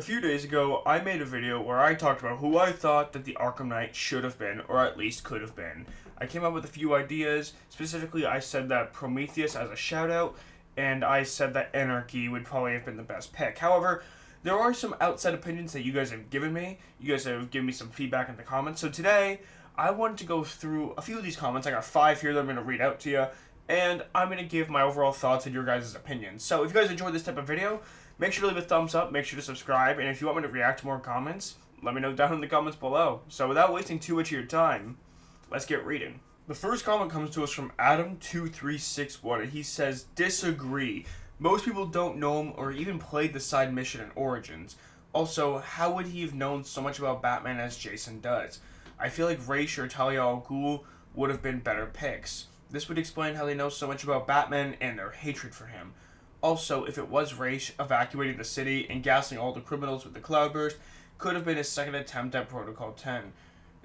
A few days ago, I made a video where I talked about who I thought that the Arkham Knight should have been, or at least could have been. I came up with a few ideas. Specifically, I said that Prometheus as a shout-out, and I said that Anarchy would probably have been the best pick. However, there are some outside opinions that you guys have given me. You guys have given me some feedback in the comments. So today, I wanted to go through a few of these comments. I got 5 here that I'm going to read out to you, and I'm going to give my overall thoughts and your guys' opinions. So if you guys enjoyed this type of video, make sure to leave a thumbs up, make sure to subscribe, and if you want me to react to more comments, let me know down in the comments below. So without wasting too much of your time, let's get reading. The first comment comes to us from Adam2361, and he says, "Disagree. Most people don't know him or even played the side mission in Origins. Also, how would he have known so much about Batman as Jason does? I feel like Ra's or Talia al Ghul would have been better picks. This would explain how they know so much about Batman and their hatred for him. Also, if it was Ra's evacuating the city and gassing all the criminals with the cloudburst, could have been his second attempt at Protocol 10.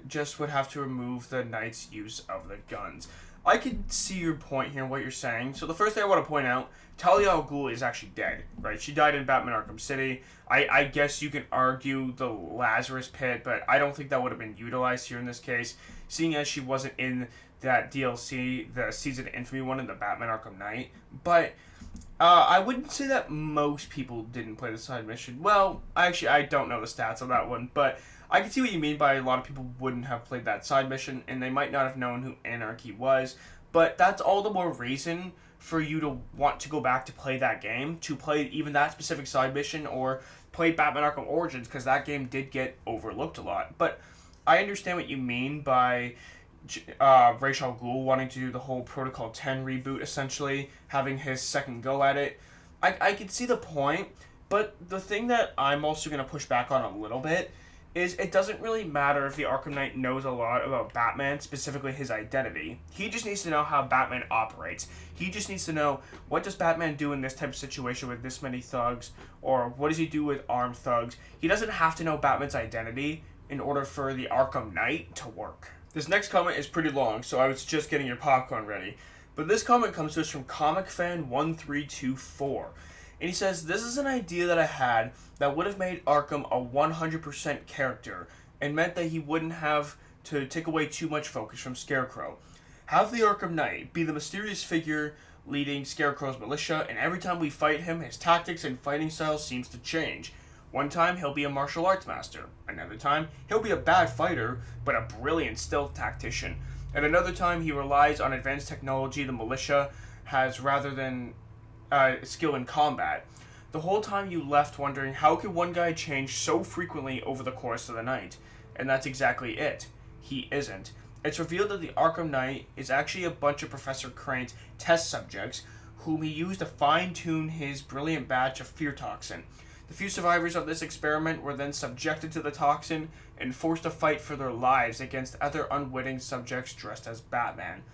Just would have to remove the Knight's use of the guns." I can see your point here, what you're saying. So the first thing I want to point out, Talia al Ghul is actually dead, right? She died in Batman Arkham City. I guess you can argue the Lazarus Pit, but I don't think that would have been utilized here in this case, seeing as she wasn't in that DLC, the Season of Infamy one in the Batman Arkham Knight. But I wouldn't say that most people didn't play the side mission. Well, actually, I don't know the stats on that one, but I can see what you mean by a lot of people wouldn't have played that side mission, and they might not have known who Anarchy was, but that's all the more reason for you to want to go back to play that game, to play even that specific side mission, or play Batman Arkham Origins, because that game did get overlooked a lot. But I understand what you mean by Ra's al Ghul wanting to do the whole Protocol 10 reboot, essentially, having his second go at it. I can see the point, but the thing that I'm also going to push back on a little bit is it doesn't really matter if the Arkham Knight knows a lot about Batman, specifically his identity. He just needs to know how Batman operates. He just needs to know, what does Batman do in this type of situation with this many thugs, or what does he do with armed thugs? He doesn't have to know Batman's identity in order for the Arkham Knight to work. This next comment is pretty long, so I was just getting your popcorn ready. But this comment comes to us from ComicFan1324. And he says, "This is an idea that I had that would have made Arkham a 100% character and meant that he wouldn't have to take away too much focus from Scarecrow. Have the Arkham Knight be the mysterious figure leading Scarecrow's militia, and every time we fight him, his tactics and fighting style seems to change. One time, he'll be a martial arts master. Another time, he'll be a bad fighter, but a brilliant stealth tactician. And another time, he relies on advanced technology the militia has rather than skill in combat. The whole time you left wondering, how could one guy change so frequently over the course of the night? And that's exactly it. He isn't. It's revealed that the Arkham Knight is actually a bunch of Professor Crane's test subjects, whom he used to fine-tune his brilliant batch of fear toxin. The few survivors of this experiment were then subjected to the toxin and forced to fight for their lives against other unwitting subjects dressed as Batman.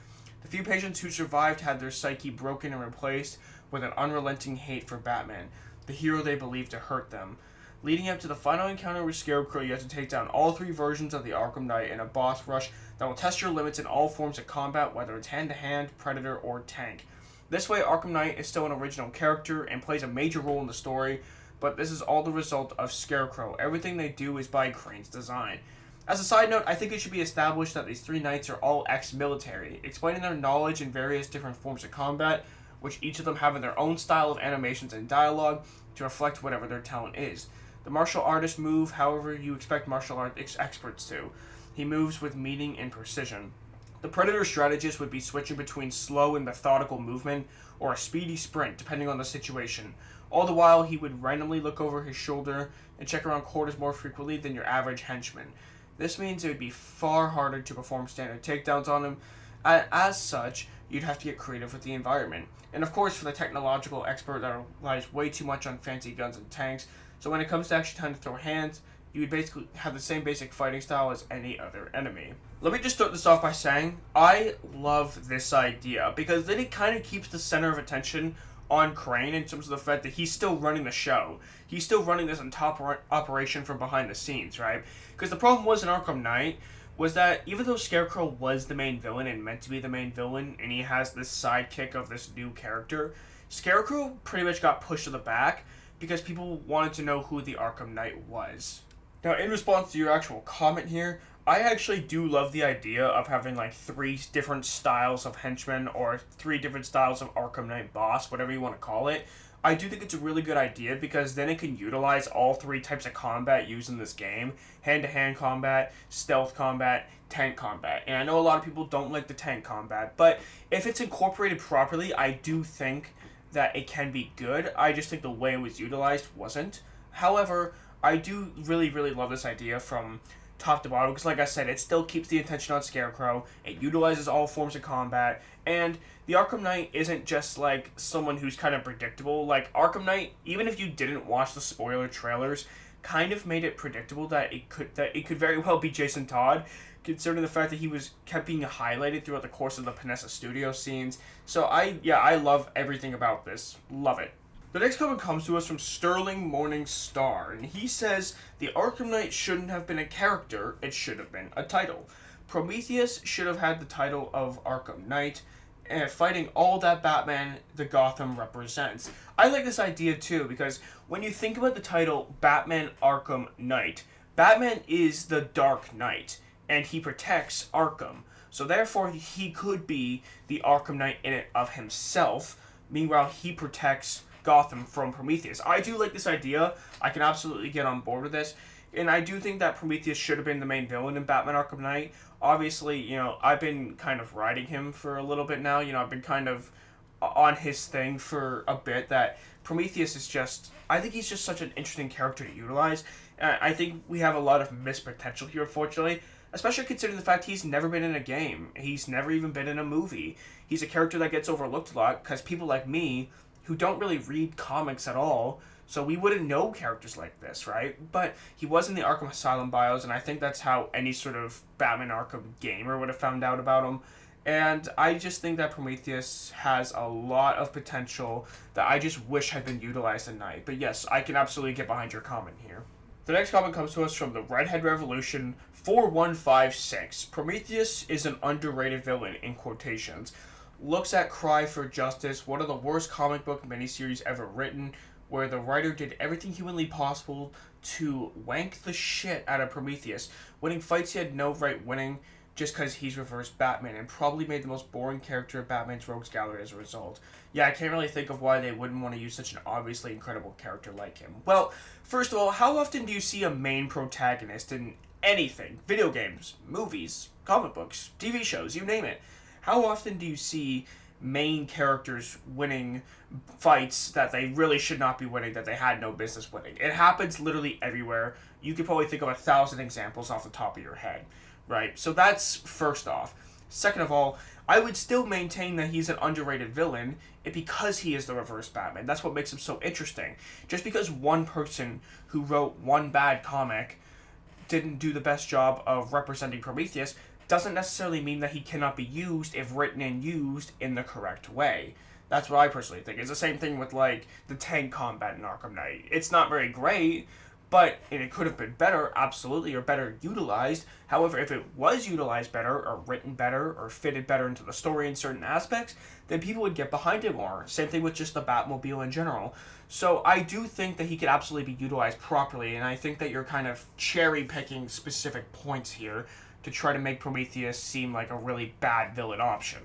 The few patients who survived had their psyche broken and replaced with an unrelenting hate for Batman, the hero they believed to hurt them. Leading up to the final encounter with Scarecrow, you have to take down all 3 versions of the Arkham Knight in a boss rush that will test your limits in all forms of combat, whether it's hand-to-hand, predator, or tank. This way, Arkham Knight is still an original character and plays a major role in the story, but this is all the result of Scarecrow. Everything they do is by Crane's design. As a side note, I think it should be established that these 3 knights are all ex-military, explaining their knowledge in various different forms of combat, which each of them have in their own style of animations and dialogue to reflect whatever their talent is. The martial artist move however you expect martial arts experts to. He moves with meaning and precision. The Predator strategist would be switching between slow and methodical movement or a speedy sprint depending on the situation. All the while, he would randomly look over his shoulder and check around corners more frequently than your average henchman. This means it would be far harder to perform standard takedowns on him. As such, you'd have to get creative with the environment. And of course, for the technological expert, that relies way too much on fancy guns and tanks. So when it comes to actually time to throw hands, you would basically have the same basic fighting style as any other enemy. Let me just start this off by saying, I love this idea, because then it kind of keeps the center of attention on Crane in terms of the fact that he's still running the show. He's still running this entire operation from behind the scenes, right? Because the problem was in Arkham Knight was that even though Scarecrow was the main villain and meant to be the main villain, and he has this sidekick of this new character, Scarecrow pretty much got pushed to the back because people wanted to know who the Arkham Knight was. Now, in response to your actual comment here, I actually do love the idea of having like 3 different styles of henchmen or 3 different styles of Arkham Knight boss, whatever you want to call it. I do think it's a really good idea because then it can utilize all 3 types of combat used in this game. Hand-to-hand combat, stealth combat, tank combat. And I know a lot of people don't like the tank combat, but if it's incorporated properly, I do think that it can be good. I just think the way it was utilized wasn't. However, I do really, really love this idea from top to bottom because, like I said, it still keeps the attention on Scarecrow. It utilizes all forms of combat, and the Arkham Knight isn't just like someone who's kind of predictable. Like Arkham Knight, even if you didn't watch the spoiler trailers, kind of made it predictable that it could very well be Jason Todd, considering the fact that he kept being highlighted throughout the course of the Panessa Studio scenes. So I love everything about this. Love it. The next comment comes to us from Sterling Morning Star, and he says, the Arkham Knight shouldn't have been a character, it should have been a title. Prometheus should have had the title of Arkham Knight, fighting all that Batman the Gotham represents. I like this idea too, because when you think about the title Batman Arkham Knight, Batman is the Dark Knight, and he protects Arkham. So therefore, he could be the Arkham Knight in it of himself, meanwhile he protects Gotham from Prometheus. I do like this idea. I can absolutely get on board with this. And I do think that Prometheus should have been the main villain in Batman Arkham Knight. Obviously, I've been kind of riding him for a little bit now. I've been kind of on his thing for a bit that Prometheus is just... I think he's just such an interesting character to utilize. I think we have a lot of missed potential here, unfortunately. Especially considering the fact he's never been in a game. He's never even been in a movie. He's a character that gets overlooked a lot because people like me who don't really read comics at all, so we wouldn't know characters like this, right? But he was in the Arkham Asylum bios, and I think that's how any sort of Batman Arkham gamer would have found out about him. And I just think that Prometheus has a lot of potential that I just wish had been utilized at night. But yes, I can absolutely get behind your comment here. The next comment comes to us from the Redhead Revolution 4156. Prometheus is an underrated villain, in quotations. Looks at Cry for Justice, one of the worst comic book miniseries ever written, where the writer did everything humanly possible to wank the shit out of Prometheus, winning fights he had no right winning just because he's reverse Batman, and probably made the most boring character of Batman's Rogues Gallery as a result. Yeah, I can't really think of why they wouldn't want to use such an obviously incredible character like him. Well, first of all, how often do you see a main protagonist in anything? Video games, movies, comic books, TV shows, you name it. How often do you see main characters winning fights that they really should not be winning, that they had no business winning? It happens literally everywhere. You could probably think of 1,000 examples off the top of your head, right? So that's first off. Second of all, I would still maintain that he's an underrated villain because he is the reverse Batman. That's what makes him so interesting. Just because one person who wrote one bad comic didn't do the best job of representing Prometheus doesn't necessarily mean that he cannot be used if written and used in the correct way. That's what I personally think. It's the same thing with, like, the tank combat in Arkham Knight. It's not very great, but it could have been better, absolutely, or better utilized. However, if it was utilized better, or written better, or fitted better into the story in certain aspects, then people would get behind it more. Same thing with just the Batmobile in general. So I do think that he could absolutely be utilized properly, and I think that you're kind of cherry-picking specific points here to try to make Prometheus seem like a really bad villain option.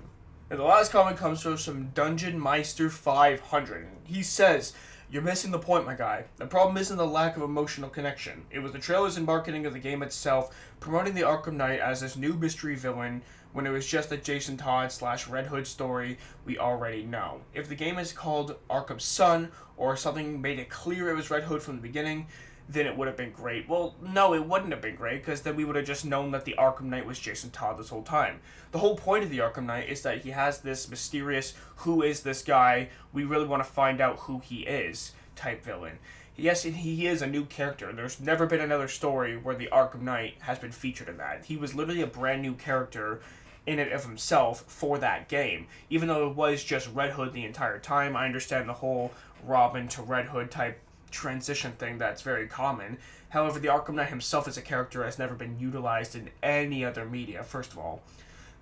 And the last comment comes from Dungeon Meister 500. He says, "You're missing the point, my guy. The problem isn't the lack of emotional connection. It was the trailers and marketing of the game itself promoting the Arkham Knight as this new mystery villain when it was just a Jason Todd / Red Hood story we already know. If the game is called Arkham Sun or something made it clear it was Red Hood from the beginning, then it would have been great." Well, no, it wouldn't have been great, because then we would have just known that the Arkham Knight was Jason Todd this whole time. The whole point of the Arkham Knight is that he has this mysterious, who is this guy, we really want to find out who he is, type villain. Yes, he is a new character. There's never been another story where the Arkham Knight has been featured in that. He was literally a brand new character in it of himself for that game. Even though it was just Red Hood the entire time, I understand the whole Robin to Red Hood type transition thing that's very common. However, the Arkham Knight himself as a character has never been utilized in any other media, first of all.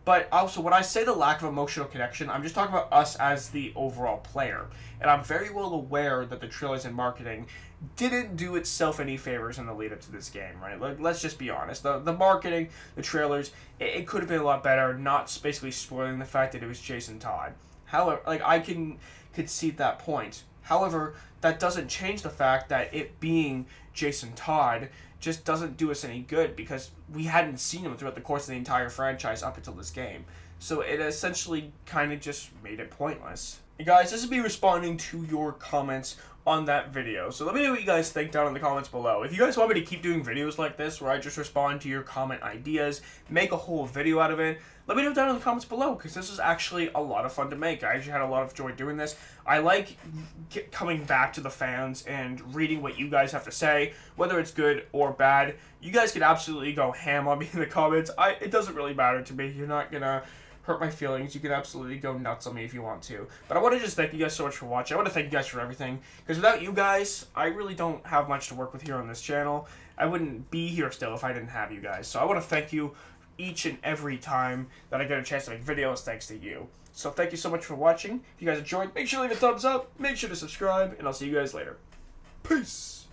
But also, when I say the lack of emotional connection, I'm just talking about us as the overall player. And I'm very well aware that the trailers and marketing didn't do itself any favors in the lead up to this game, right? Like, let's just be honest. The marketing, the trailers, it could have been a lot better, not basically spoiling the fact that it was Jason Todd. However, like, I can concede that point. However, that doesn't change the fact that it being Jason Todd just doesn't do us any good, because we hadn't seen him throughout the course of the entire franchise up until this game. So it essentially kind of just made it pointless. Hey guys, this will be responding to your comments on that video. So let me know what you guys think down in the comments below. If you guys want me to keep doing videos like this, where I just respond to your comment ideas, make a whole video out of it, let me know down in the comments below, because this is actually a lot of fun to make. I actually had a lot of joy doing this. I like coming back to the fans and reading what you guys have to say, whether it's good or bad. You guys can absolutely go ham on me in the comments. It doesn't really matter to me. You're not gonna hurt my feelings. You can absolutely go nuts on me if you want to. But I want to just thank you guys so much for watching. I want to thank you guys for everything, because without you guys, I really don't have much to work with here on this channel. I wouldn't be here still if I didn't have you guys. So I want to thank you each and every time that I get a chance to make videos, thanks to you. So thank you so much for watching. If you guys enjoyed, make sure to leave a thumbs up, make sure to subscribe, and I'll see you guys later. Peace!